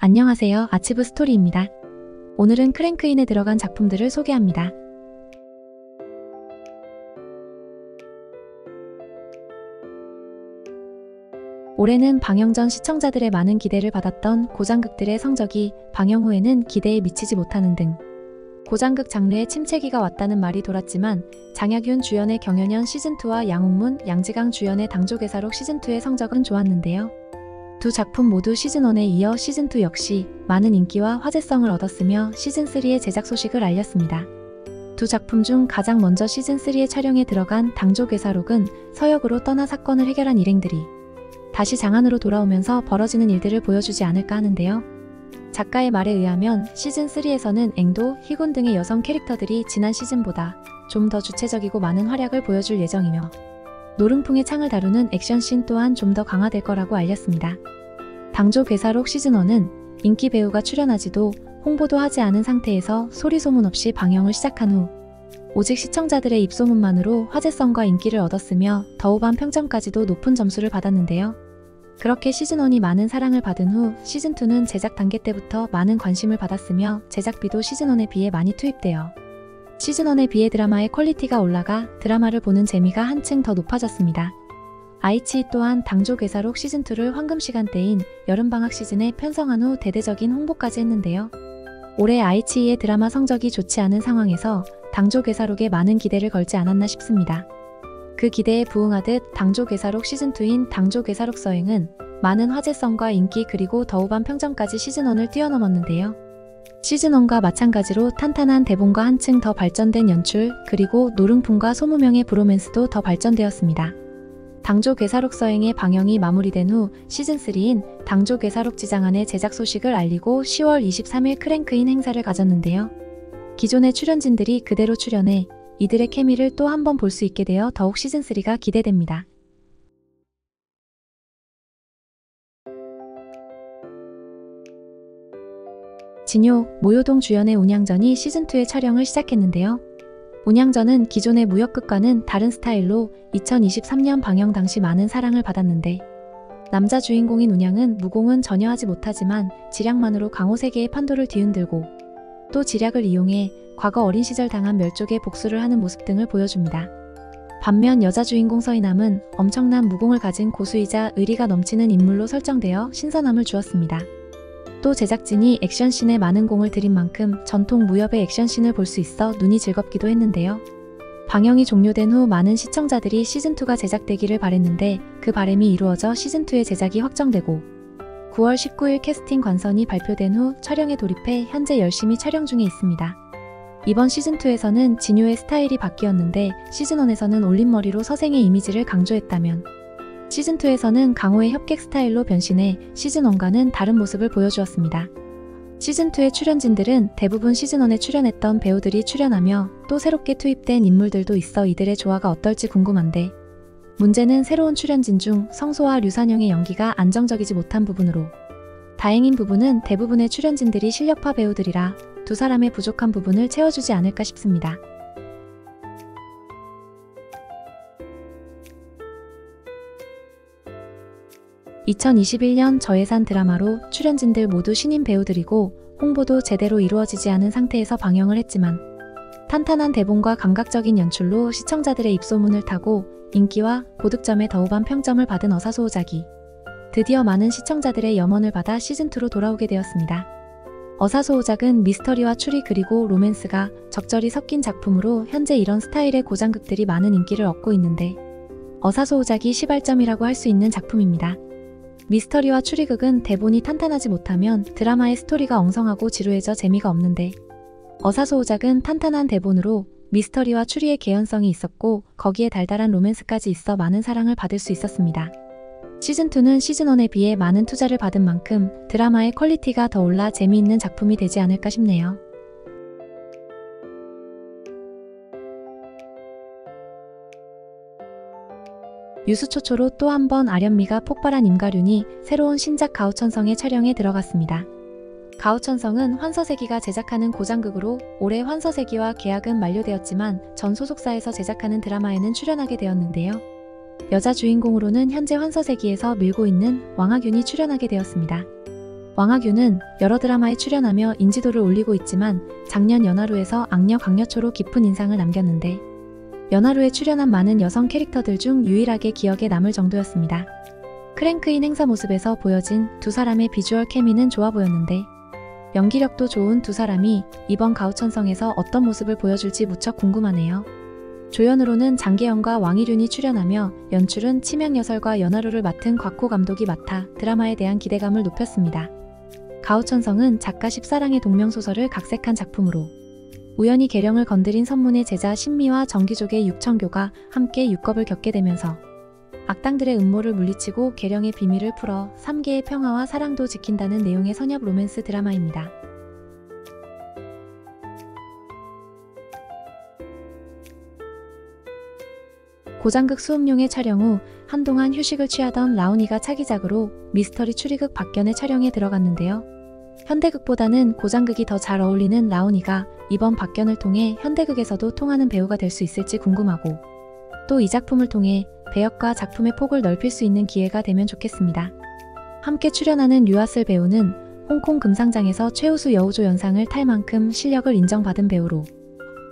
안녕하세요. 아치브 스토리입니다. 오늘은 크랭크인에 들어간 작품들을 소개합니다. 올해는 방영 전 시청자들의 많은 기대를 받았던 고장극들의 성적이 방영 후에는 기대에 미치지 못하는 등 고장극 장르에 침체기가 왔다는 말이 돌았지만 장혁윤 주연의 경연연 시즌2와 양옥문, 양지강 주연의 당조개사록 시즌2의 성적은 좋았는데요. 두 작품 모두 시즌1에 이어 시즌2 역시 많은 인기와 화제성을 얻었으며 시즌3의 제작 소식을 알렸습니다. 두 작품 중 가장 먼저 시즌3의 촬영에 들어간 당조개사록은 서역으로 떠나 사건을 해결한 일행들이 다시 장안으로 돌아오면서 벌어지는 일들을 보여주지 않을까 하는데요. 작가의 말에 의하면 시즌3에서는 앵도, 희군 등의 여성 캐릭터들이 지난 시즌보다 좀 더 주체적이고 많은 활약을 보여줄 예정이며 노름풍의 창을 다루는 액션씬 또한 좀 더 강화될 거라고 알렸습니다. 당조개사록 시즌1은 인기 배우가 출연하지도 홍보도 하지 않은 상태에서 소리소문 없이 방영을 시작한 후 오직 시청자들의 입소문만으로 화제성과 인기를 얻었으며 더우반 평점까지도 높은 점수를 받았는데요. 그렇게 시즌1이 많은 사랑을 받은 후 시즌2는 제작 단계 때부터 많은 관심을 받았으며 제작비도 시즌1에 비해 많이 투입되어 시즌1에 비해 드라마의 퀄리티가 올라가 드라마를 보는 재미가 한층 더 높아졌습니다. 아이치이 또한 당조개사록 시즌2를 황금시간대인 여름방학 시즌에 편성한 후 대대적인 홍보까지 했는데요. 올해 아이치이의 드라마 성적이 좋지 않은 상황에서 당조개사록에 많은 기대를 걸지 않았나 싶습니다. 그 기대에 부응하듯 당조개사록 시즌2인 당조개사록 서행은 많은 화제성과 인기 그리고 더우반 평점까지 시즌1을 뛰어넘었는데요. 시즌1과 마찬가지로 탄탄한 대본과 한층 더 발전된 연출 그리고 노름풍과 소무명의 브로맨스도 더 발전되었습니다. 당조개사록 서행의 방영이 마무리된 후 시즌3인 당조개사록 지장안의 제작 소식을 알리고 10월 23일 크랭크인 행사를 가졌는데요. 기존의 출연진들이 그대로 출연해 이들의 케미를 또 한 번 볼 수 있게 되어 더욱 시즌3가 기대됩니다. 진요, 모효동 주연의 운양전이 시즌2의 촬영을 시작했는데요. 운양전은 기존의 무협극과는 다른 스타일로 2023년 방영 당시 많은 사랑을 받았는데 남자 주인공인 운양은 무공은 전혀 하지 못하지만 지략만으로 강호 세계의 판도를 뒤흔들고 또 지략을 이용해 과거 어린 시절 당한 멸족에 복수를 하는 모습 등을 보여줍니다. 반면 여자 주인공 서인함은 엄청난 무공을 가진 고수이자 의리가 넘치는 인물로 설정되어 신선함을 주었습니다. 또 제작진이 액션씬에 많은 공을 들인 만큼 전통 무협의 액션씬을 볼 수 있어 눈이 즐겁기도 했는데요. 방영이 종료된 후 많은 시청자들이 시즌2가 제작되기를 바랬는데 그 바람이 이루어져 시즌2의 제작이 확정되고 9월 19일 캐스팅 관선이 발표된 후 촬영에 돌입해 현재 열심히 촬영 중에 있습니다. 이번 시즌2에서는 진요의 스타일이 바뀌었는데 시즌1에서는 올림머리로 서생의 이미지를 강조했다면 시즌2에서는 강호의 협객 스타일로 변신해 시즌1과는 다른 모습을 보여주었습니다. 시즌2의 출연진들은 대부분 시즌1에 출연했던 배우들이 출연하며 또 새롭게 투입된 인물들도 있어 이들의 조화가 어떨지 궁금한데 문제는 새로운 출연진 중 성소와 류산영의 연기가 안정적이지 못한 부분으로 다행인 부분은 대부분의 출연진들이 실력파 배우들이라 두 사람의 부족한 부분을 채워주지 않을까 싶습니다. (2021년) 저예산 드라마로 출연진들 모두 신인 배우들이고 홍보도 제대로 이루어지지 않은 상태에서 방영을 했지만 탄탄한 대본과 감각적인 연출로 시청자들의 입소문을 타고 인기와 고득점의 더우반 평점을 받은 어사소호작이 드디어 많은 시청자들의 염원을 받아 시즌2로 돌아오게 되었습니다. 어사소호작은 미스터리와 추리 그리고 로맨스가 적절히 섞인 작품으로 현재 이런 스타일의 고장극들이 많은 인기를 얻고 있는데 어사소호작이 시발점이라고 할 수 있는 작품입니다. 미스터리와 추리극은 대본이 탄탄하지 못하면 드라마의 스토리가 엉성하고 지루해져 재미가 없는데 어사소호작은 탄탄한 대본으로 미스터리와 추리의 개연성이 있었고 거기에 달달한 로맨스까지 있어 많은 사랑을 받을 수 있었습니다. 시즌2는 시즌1에 비해 많은 투자를 받은 만큼 드라마의 퀄리티가 더 올라 재미있는 작품이 되지 않을까 싶네요. 유수초초로 또 한 번 아련미가 폭발한 임가륜이 새로운 신작 가오천성의 촬영에 들어갔습니다. 가오천성은 환서세기가 제작하는 고장극으로 올해 환서세기와 계약은 만료되었지만 전 소속사에서 제작하는 드라마에는 출연하게 되었는데요. 여자 주인공으로는 현재 환서세기에서 밀고 있는 왕하균이 출연하게 되었습니다. 왕하규는 여러 드라마에 출연하며 인지도를 올리고 있지만 작년 연하루에서 악녀 강여초로 깊은 인상을 남겼는데 연하루에 출연한 많은 여성 캐릭터들 중 유일하게 기억에 남을 정도였습니다. 크랭크인 행사 모습에서 보여진 두 사람의 비주얼 케미는 좋아 보였는데 연기력도 좋은 두 사람이 이번 가오천성에서 어떤 모습을 보여줄지 무척 궁금하네요. 조연으로는 장계영과 왕희륜이 출연하며 연출은 치명여설과 연하루를 맡은 곽호 감독이 맡아 드라마에 대한 기대감을 높였습니다. 가오천성은 작가 십사랑의 동명소설을 각색한 작품으로 우연히 계령을 건드린 선문의 제자 신미와 정기족의 육천교가 함께 육겁을 겪게 되면서 악당들의 음모를 물리치고 계령의 비밀을 풀어 3계의 평화와 사랑도 지킨다는 내용의 선협 로맨스 드라마입니다. 고장극 수음룡의 촬영 후 한동안 휴식을 취하던 라온이가 차기작으로 미스터리 추리극 박견의 촬영에 들어갔는데요. 현대극보다는 고장극이 더 잘 어울리는 라온이가 이번 박견을 통해 현대극에서도 통하는 배우가 될 수 있을지 궁금하고 또 이 작품을 통해 배역과 작품의 폭을 넓힐 수 있는 기회가 되면 좋겠습니다. 함께 출연하는 류아슬 배우는 홍콩 금상장에서 최우수 여우조 연상을 탈 만큼 실력을 인정받은 배우로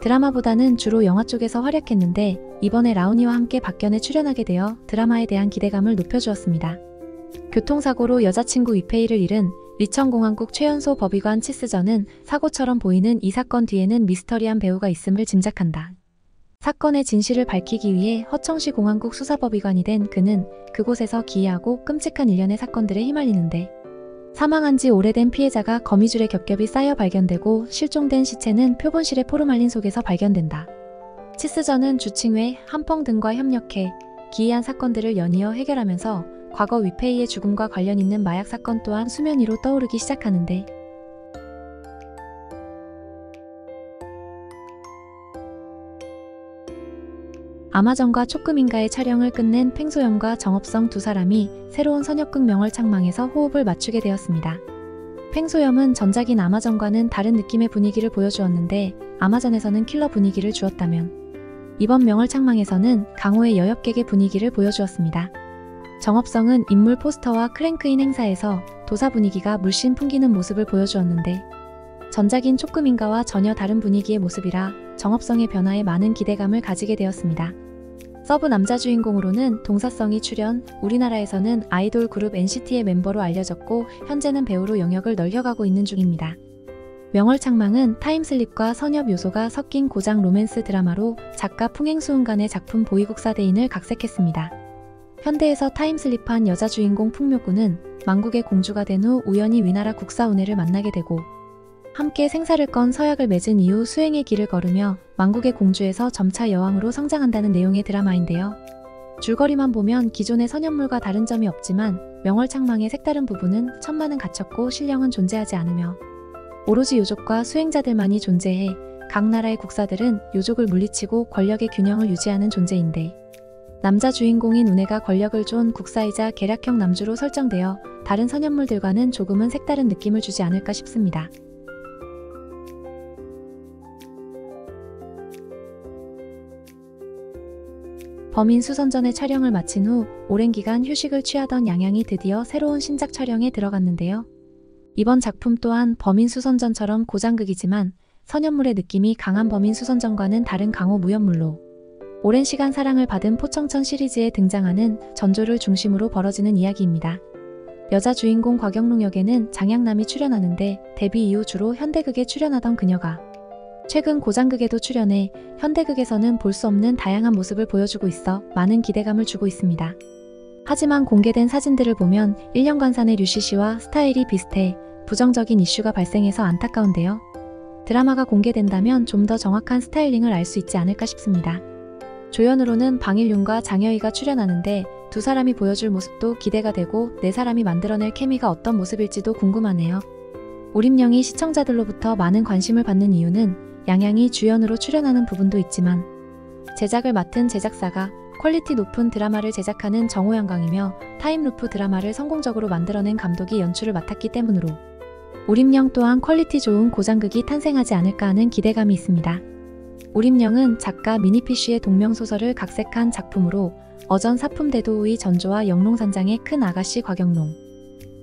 드라마보다는 주로 영화 쪽에서 활약했는데 이번에 라온이와 함께 박견에 출연하게 되어 드라마에 대한 기대감을 높여주었습니다. 교통사고로 여자친구 위페이를 잃은 리천공항국 최연소 법의관 치스전은 사고처럼 보이는 이 사건 뒤에는 미스터리한 배우가 있음을 짐작한다. 사건의 진실을 밝히기 위해 허청시 공항국 수사법의관이 된 그는 그곳에서 기이하고 끔찍한 일련의 사건들에 휘말리는데 사망한 지 오래된 피해자가 거미줄에 겹겹이 쌓여 발견되고 실종된 시체는 표본실의 포르말린 속에서 발견된다. 치스전은 주칭회, 한펑 등과 협력해 기이한 사건들을 연이어 해결하면서 과거 위페이의 죽음과 관련 있는 마약 사건 또한 수면 위로 떠오르기 시작하는데 아마존과 촉금인가의 촬영을 끝낸 팽소영과 정업성 두 사람이 새로운 선역극 명월창망에서 호흡을 맞추게 되었습니다. 팽소염은 전작인 아마존과는 다른 느낌의 분위기를 보여주었는데 아마존에서는 킬러 분위기를 주었다면 이번 명월창망에서는 강호의 여역객의 분위기를 보여주었습니다. 정업성은 인물 포스터와 크랭크인 행사에서 도사 분위기가 물씬 풍기는 모습을 보여주었는데 전작인 촉금인가와 전혀 다른 분위기의 모습이라 정업성의 변화에 많은 기대감을 가지게 되었습니다. 서브 남자 주인공으로는 동사성이 출연, 우리나라에서는 아이돌 그룹 NCT의 멤버로 알려졌고 현재는 배우로 영역을 넓혀가고 있는 중입니다. 명월창망은 타임슬립과 선협 요소가 섞인 고장 로맨스 드라마로 작가 풍행수은간의 작품 보이국사대인을 각색했습니다. 현대에서 타임슬립한 여자 주인공 풍묘구는 망국의 공주가 된 후 우연히 위나라 국사운해를 만나게 되고 함께 생사를 건 서약을 맺은 이후 수행의 길을 걸으며 망국의 공주에서 점차 여왕으로 성장한다는 내용의 드라마인데요. 줄거리만 보면 기존의 선현물과 다른 점이 없지만 명월창망의 색다른 부분은 천만은 갇혔고 신령은 존재하지 않으며 오로지 요족과 수행자들만이 존재해 각 나라의 국사들은 요족을 물리치고 권력의 균형을 유지하는 존재인데 남자 주인공인 운해가 권력을 존 국사이자 계략형 남주로 설정되어 다른 선현물들과는 조금은 색다른 느낌을 주지 않을까 싶습니다. 범인 수선전의 촬영을 마친 후 오랜 기간 휴식을 취하던 양양이 드디어 새로운 신작 촬영에 들어갔는데요. 이번 작품 또한 범인 수선전처럼 고장극이지만 선현물의 느낌이 강한 범인 수선전과는 다른 강호 무연물로 오랜 시간 사랑을 받은 포청천 시리즈에 등장하는 전조를 중심으로 벌어지는 이야기입니다. 여자 주인공 곽영롱 역에는 장양남이 출연하는데 데뷔 이후 주로 현대극에 출연하던 그녀가 최근 고장극에도 출연해 현대극에서는 볼 수 없는 다양한 모습을 보여주고 있어 많은 기대감을 주고 있습니다. 하지만 공개된 사진들을 보면 1년간 산의 류시 씨와 스타일이 비슷해 부정적인 이슈가 발생해서 안타까운데요. 드라마가 공개된다면 좀 더 정확한 스타일링을 알 수 있지 않을까 싶습니다. 조연으로는 방일윤과 장여희가 출연하는데 두 사람이 보여줄 모습도 기대가 되고 네 사람이 만들어낼 케미가 어떤 모습일지도 궁금하네요. 우림령이 시청자들로부터 많은 관심을 받는 이유는 양양이 주연으로 출연하는 부분도 있지만 제작을 맡은 제작사가 퀄리티 높은 드라마를 제작하는 정호영광이며 타임루프 드라마를 성공적으로 만들어낸 감독이 연출을 맡았기 때문으로 우림령 또한 퀄리티 좋은 고장극이 탄생하지 않을까 하는 기대감이 있습니다. 우림령은 작가 미니피쉬의 동명소설을 각색한 작품으로 어전 사품대도의 전조와 영롱산장의 큰 아가씨 곽영롱,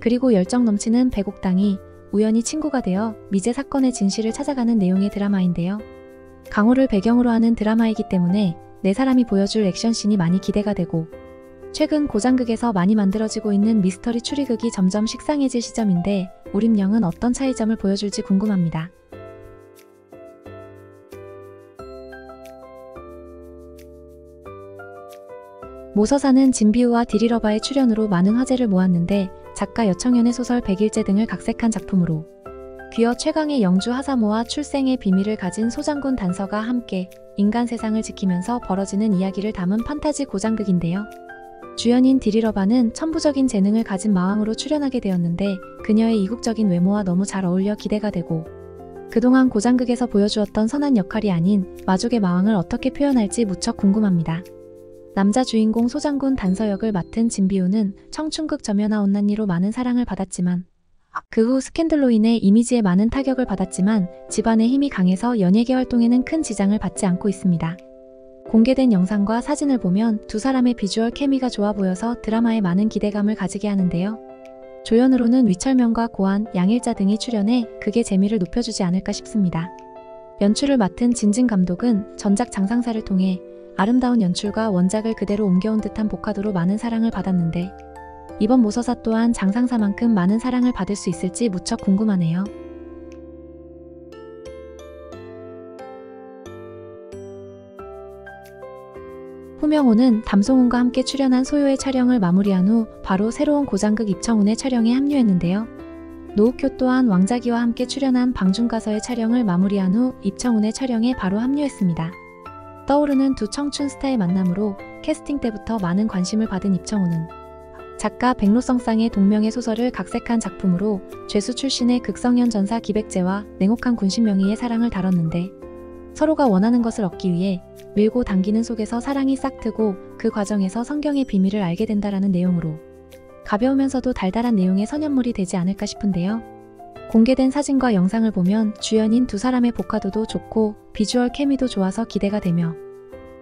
그리고 열정 넘치는 백옥당이 우연히 친구가 되어 미제 사건의 진실을 찾아가는 내용의 드라마인데요. 강호를 배경으로 하는 드라마이기 때문에 네 사람이 보여줄 액션씬이 많이 기대가 되고, 최근 고장극에서 많이 만들어지고 있는 미스터리 추리극이 점점 식상해질 시점인데 우림령은 어떤 차이점을 보여줄지 궁금합니다. 모서사는 진비우와 디리러바의 출연으로 많은 화제를 모았는데 작가 여청연의 소설 백일제 등을 각색한 작품으로 귀어 최강의 영주 하사모와 출생의 비밀을 가진 소장군 단서가 함께 인간 세상을 지키면서 벌어지는 이야기를 담은 판타지 고장극인데요. 주연인 디리러바는 천부적인 재능을 가진 마왕으로 출연하게 되었는데 그녀의 이국적인 외모와 너무 잘 어울려 기대가 되고, 그동안 고장극에서 보여주었던 선한 역할이 아닌 마족의 마왕을 어떻게 표현할지 무척 궁금합니다. 남자 주인공 소장군 단서 역을 맡은 진비우는 청춘극 점연아 온난니로 많은 사랑을 받았지만 그 후 스캔들로 인해 이미지에 많은 타격을 받았지만 집안의 힘이 강해서 연예계 활동에는 큰 지장을 받지 않고 있습니다. 공개된 영상과 사진을 보면 두 사람의 비주얼 케미가 좋아 보여서 드라마에 많은 기대감을 가지게 하는데요. 조연으로는 위철명과 고한, 양일자 등이 출연해 극의 재미를 높여주지 않을까 싶습니다. 연출을 맡은 진진 감독은 전작 장상사를 통해 아름다운 연출과 원작을 그대로 옮겨온 듯한 복화도로 많은 사랑을 받았는데 이번 모서사 또한 장상사만큼 많은 사랑을 받을 수 있을지 무척 궁금하네요. 후명호는 담송훈과 함께 출연한 소요의 촬영을 마무리한 후 바로 새로운 고장극 입청운의 촬영에 합류했는데요. 노욱효 또한 왕자기와 함께 출연한 방중가서의 촬영을 마무리한 후 입청운의 촬영에 바로 합류했습니다. 떠오르는 두 청춘 스타의 만남으로 캐스팅 때부터 많은 관심을 받은 입청운은 작가 백로성쌍의 동명의 소설을 각색한 작품으로 죄수 출신의 극성현 전사 기백제와 냉혹한 군신명의의 사랑을 다뤘는데, 서로가 원하는 것을 얻기 위해 밀고 당기는 속에서 사랑이 싹트고 그 과정에서 성경의 비밀을 알게 된다라는 내용으로 가벼우면서도 달달한 내용의 선연물이 되지 않을까 싶은데요. 공개된 사진과 영상을 보면 주연인 두 사람의 복화도도 좋고 비주얼 케미도 좋아서 기대가 되며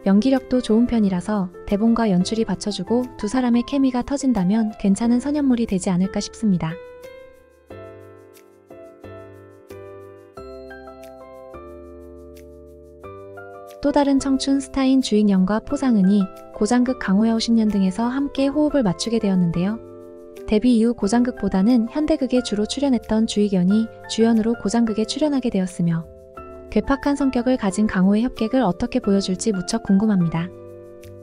연기력도 좋은 편이라서 대본과 연출이 받쳐주고 두 사람의 케미가 터진다면 괜찮은 선연물이 되지 않을까 싶습니다. 또 다른 청춘 스타인 주익영과 포상은이 고장극 강호야 50년 등에서 함께 호흡을 맞추게 되었는데요. 데뷔 이후 고장극보다는 현대극에 주로 출연했던 주익연이 주연으로 고장극에 출연하게 되었으며 괴팍한 성격을 가진 강호의 협객을 어떻게 보여줄지 무척 궁금합니다.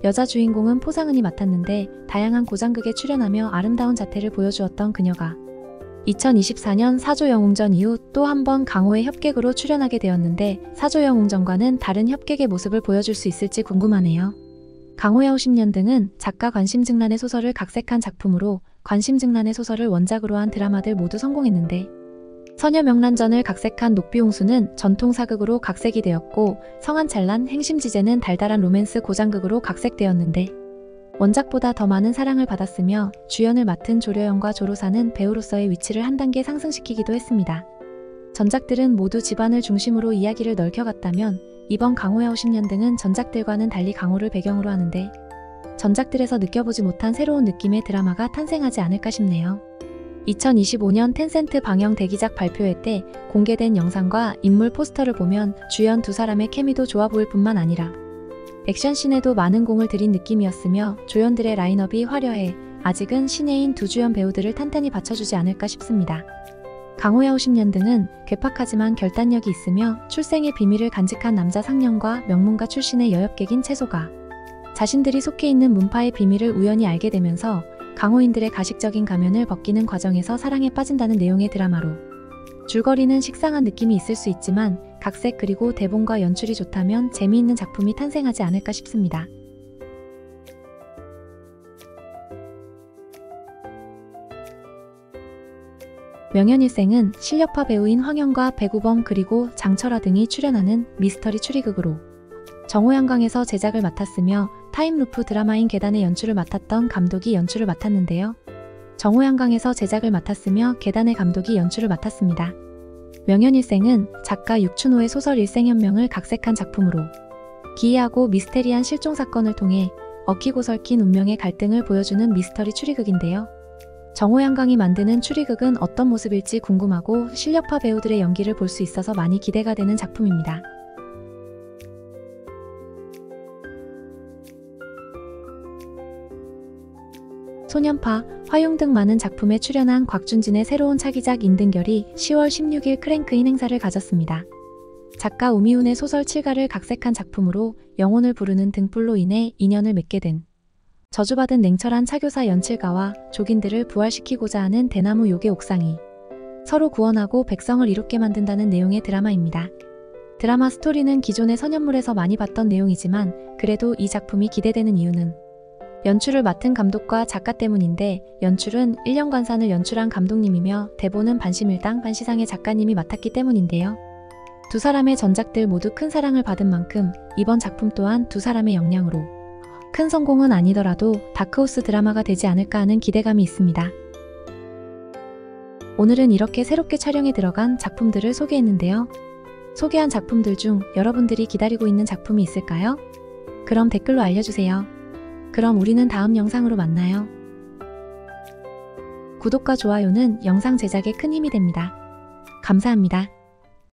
여자 주인공은 포상은이 맡았는데 다양한 고장극에 출연하며 아름다운 자태를 보여주었던 그녀가 2024년 사조영웅전 이후 또 한 번 강호의 협객으로 출연하게 되었는데 사조영웅전과는 다른 협객의 모습을 보여줄 수 있을지 궁금하네요. 강호야 50년 등은 작가 관심증란의 소설을 각색한 작품으로 관심증란의 소설을 원작으로 한 드라마들 모두 성공했는데, 서녀명란전을 각색한 녹비홍수는 전통사극으로 각색이 되었고 성한찬란 행심지제는 달달한 로맨스 고장극으로 각색되었는데 원작보다 더 많은 사랑을 받았으며 주연을 맡은 조려영과 조로사는 배우로서의 위치를 한 단계 상승시키기도 했습니다. 전작들은 모두 집안을 중심으로 이야기를 넓혀갔다면 이번 강호야 50년 등은 전작들과는 달리 강호를 배경으로 하는데 전작들에서 느껴보지 못한 새로운 느낌의 드라마가 탄생하지 않을까 싶네요. 2025년 텐센트 방영 대기작 발표회 때 공개된 영상과 인물 포스터를 보면 주연 두 사람의 케미도 좋아 보일 뿐만 아니라 액션씬에도 많은 공을 들인 느낌이었으며 조연들의 라인업이 화려해 아직은 신예인 두 주연 배우들을 탄탄히 받쳐주지 않을까 싶습니다. 강호야 50년 등은 괴팍하지만 결단력이 있으며 출생의 비밀을 간직한 남자 상령과 명문가 출신의 여협객인 채소가 자신들이 속해 있는 문파의 비밀을 우연히 알게 되면서 강호인들의 가식적인 가면을 벗기는 과정에서 사랑에 빠진다는 내용의 드라마로 줄거리는 식상한 느낌이 있을 수 있지만 각색 그리고 대본과 연출이 좋다면 재미있는 작품이 탄생하지 않을까 싶습니다. 명연일생은 실력파 배우인 황영과 배구범 그리고 장철아 등이 출연하는 미스터리 추리극으로 정호양강에서 제작을 맡았으며 타임루프 드라마인 계단의 연출을 맡았던 감독이 연출을 맡았는데요. 정호양강에서 제작을 맡았으며 계단의 감독이 연출을 맡았습니다. 명연일생은 작가 육춘호의 소설 일생현명을 각색한 작품으로 기이하고 미스테리한 실종사건을 통해 얽히고 설킨 운명의 갈등을 보여주는 미스터리 추리극인데요. 정호양강이 만드는 추리극은 어떤 모습일지 궁금하고 실력파 배우들의 연기를 볼 수 있어서 많이 기대가 되는 작품입니다. 소년파, 화용 등 많은 작품에 출연한 곽준진의 새로운 차기작 인등결이 10월 16일 크랭크인 행사를 가졌습니다. 작가 우미훈의 소설 칠가를 각색한 작품으로 영혼을 부르는 등불로 인해 인연을 맺게 된 저주받은 냉철한 차교사 연칠가와 족인들을 부활시키고자 하는 대나무 요괴 옥상이 서로 구원하고 백성을 이롭게 만든다는 내용의 드라마입니다. 드라마 스토리는 기존의 선현물에서 많이 봤던 내용이지만 그래도 이 작품이 기대되는 이유는 연출을 맡은 감독과 작가 때문인데, 연출은 1년간산을 연출한 감독님이며 대본은 반시밀당 반시상의 작가님이 맡았기 때문인데요. 두 사람의 전작들 모두 큰 사랑을 받은 만큼 이번 작품 또한 두 사람의 역량으로 큰 성공은 아니더라도 다크호스 드라마가 되지 않을까 하는 기대감이 있습니다. 오늘은 이렇게 새롭게 촬영에 들어간 작품들을 소개했는데요. 소개한 작품들 중 여러분들이 기다리고 있는 작품이 있을까요? 그럼 댓글로 알려주세요. 그럼 우리는 다음 영상으로 만나요. 구독과 좋아요는 영상 제작에 큰 힘이 됩니다. 감사합니다.